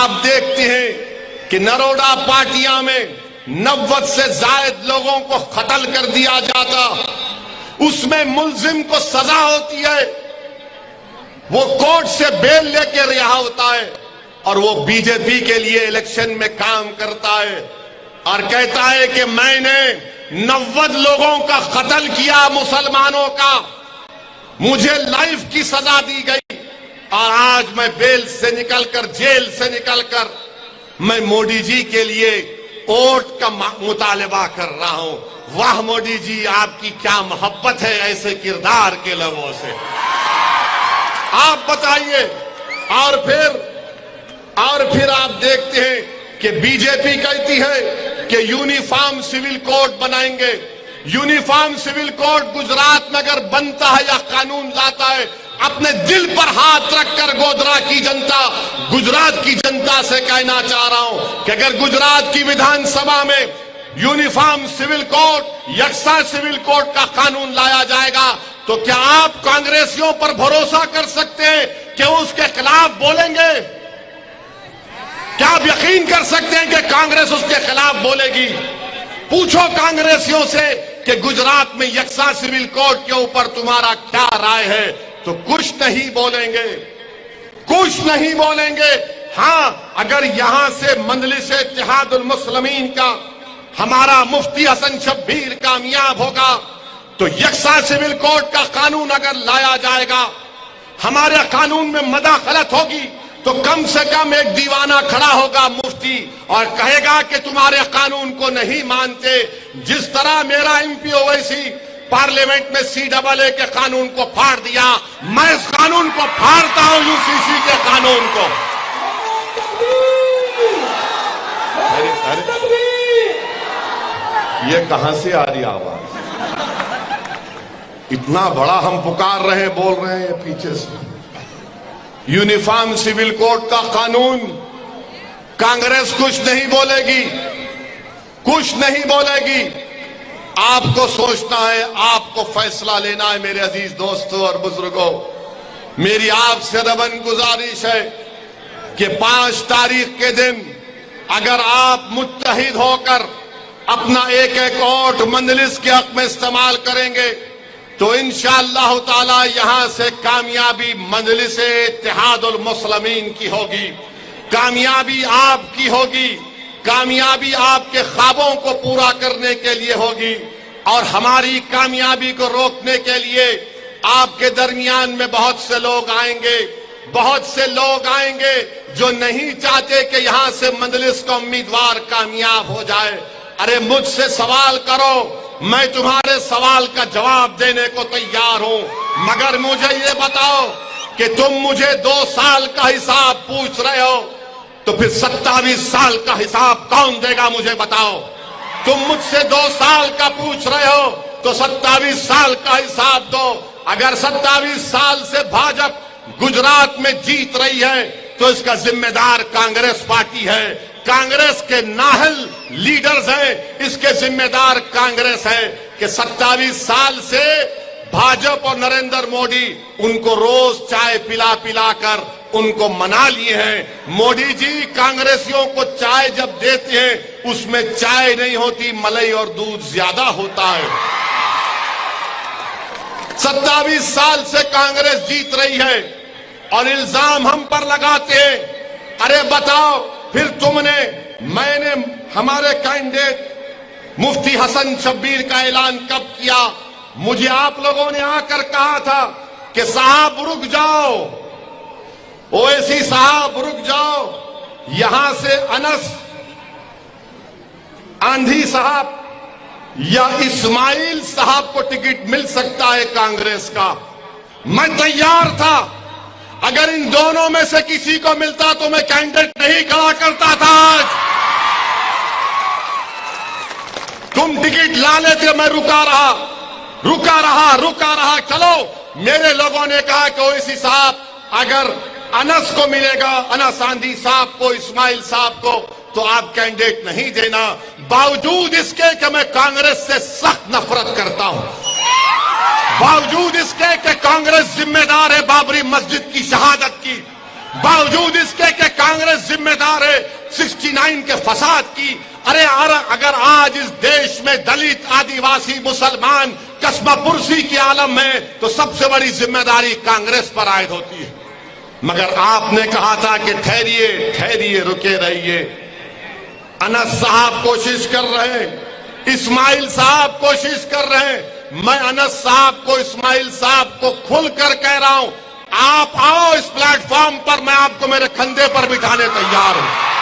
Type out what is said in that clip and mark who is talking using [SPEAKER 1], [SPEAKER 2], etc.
[SPEAKER 1] आप देखते हैं कि नरोडा पाटिया में 90 से जायद लोगों को कत्ल कर दिया जाता, उसमें मुलजिम को सजा होती है, वो कोर्ट से बेल लेके रिहा होता है और वो बीजेपी के लिए इलेक्शन में काम करता है और कहता है कि मैंने 90 लोगों का कत्ल किया, मुसलमानों का, मुझे लाइफ की सजा दी गई और आज मैं बेल से निकलकर, जेल से निकलकर मैं मोदी जी के लिए वोट का मुतालबा कर रहा हूं। वाह मोदी जी, आपकी क्या मोहब्बत है ऐसे किरदार के लोगों से, आप बताइए। और फिर आप देखते हैं कि बीजेपी कहती है कि यूनिफॉर्म सिविल कोड बनाएंगे। यूनिफॉर्म सिविल कोड गुजरात में अगर बनता है या कानून लाता है, अपने दिल पर हाथ रखकर गोधरा की जनता, गुजरात की जनता से कहना चाह रहा हूं कि अगर गुजरात की विधानसभा में यूनिफॉर्म सिविल कोड, यकसा सिविल कोड का कानून लाया जाएगा तो क्या आप कांग्रेसियों पर भरोसा कर सकते हैं कि उसके खिलाफ बोलेंगे? क्या आप यकीन कर सकते हैं कि कांग्रेस उसके खिलाफ बोलेगी? पूछो कांग्रेसियों से कि गुजरात में यकसा सिविल कोड के ऊपर तुम्हारा क्या राय है, तो कुछ नहीं बोलेंगे, कुछ नहीं बोलेंगे। हां, अगर यहां से मजलिस इत्तेहादुल मुस्लिमीन का हमारा मुफ्ती हसन शब्बीर कामयाब होगा तो यकसा सिविल कोड का कानून अगर लाया जाएगा, हमारे कानून में मदाखलत होगी तो कम से कम एक दीवाना खड़ा होगा मुफ्ती और कहेगा कि तुम्हारे कानून को नहीं मानते। जिस तरह मेरा एमपी ओवैसी पार्लियामेंट में CAA के कानून को फाड़ दिया, मैं इस कानून को फाड़ता हूं, UCC के कानून को। ये कहां से आ रही आवाज? इतना बड़ा हम पुकार रहे हैं, बोल रहे हैं पीछे से। यूनिफॉर्म सिविल कोड का कानून, कांग्रेस कुछ नहीं बोलेगी, कुछ नहीं बोलेगी। आपको सोचना है, आपको फैसला लेना है। मेरे अजीज दोस्तों और बुजुर्गों, मेरी आपसे रबन गुजारिश है कि 5 तारीख के दिन अगर आप मुत्तहिद होकर अपना एक एक वोट मजलिस के हक में इस्तेमाल करेंगे तो इंशाअल्लाह ताला यहां से कामयाबी मजलिस इत्तेहादुल मुस्लिमीन की होगी, कामयाबी आपकी होगी, कामयाबी आपके ख्वाबों को पूरा करने के लिए होगी। और हमारी कामयाबी को रोकने के लिए आपके दरमियान में बहुत से लोग आएंगे, बहुत से लोग आएंगे जो नहीं चाहते कि यहां से मजलिस का उम्मीदवार कामयाब हो जाए। अरे मुझसे सवाल करो, मैं तुम्हारे सवाल का जवाब देने को तैयार हूं, मगर मुझे ये बताओ कि तुम मुझे 2 साल का हिसाब पूछ रहे हो तो फिर 27 साल का हिसाब कौन देगा? मुझे बताओ। तुम मुझसे 2 साल का पूछ रहे हो तो 27 साल का हिसाब दो। अगर 27 साल से भाजपा गुजरात में जीत रही है तो इसका जिम्मेदार कांग्रेस पार्टी है, कांग्रेस के नाहल लीडर्स हैं, इसके जिम्मेदार कांग्रेस है कि 27 साल से भाजपा और नरेंद्र मोदी उनको रोज चाय पिला पिला कर उनको मना लिए हैं। मोदी जी कांग्रेसियों को चाय जब देते हैं उसमें चाय नहीं होती, मलाई और दूध ज्यादा होता है। 27 साल से कांग्रेस जीत रही है और इल्जाम हम पर लगाते हैं। अरे बताओ, फिर मैंने हमारे कैंडिडेट मुफ्ती हसन शब्बीर का ऐलान कब किया? मुझे आप लोगों ने आकर कहा था कि साहब रुक जाओ, ओवैसी साहब रुक जाओ, यहां से अनस आंधी साहब या इस्माइल साहब को टिकट मिल सकता है कांग्रेस का। मैं तैयार था, अगर इन दोनों में से किसी को मिलता तो मैं कैंडिडेट नहीं खड़ा करता था। तुम टिकट ला लेते, मैं रुका रहा। चलो, मेरे लोगों ने कहा कि ओवैसी साहब अगर अनस को मिलेगा, अनस आंधी साहब को, इस्माइल साहब को, तो आप कैंडिडेट नहीं देना। बावजूद इसके कि मैं कांग्रेस से सख्त नफरत करता हूं, बावजूद इसके कि कांग्रेस जिम्मेदार है बाबरी मस्जिद की शहादत की, बावजूद इसके कि कांग्रेस जिम्मेदार है 69 के फसाद की। अरे अगर आज इस देश में दलित, आदिवासी, मुसलमान कस्बापुरसी की आलम में, तो सबसे बड़ी जिम्मेदारी कांग्रेस पर आयद होती है। मगर आपने कहा था कि ठहरिए ठहरिए, रुके रहिए। अनस साहब कोशिश कर रहे हैं, इस्माइल साहब कोशिश कर रहे हैं। मैं अनस साहब को, इस्माइल साहब को खुलकर कह रहा हूं, आप आओ इस प्लेटफॉर्म पर, मैं आपको मेरे कंधे पर बिठाने तैयार हूं।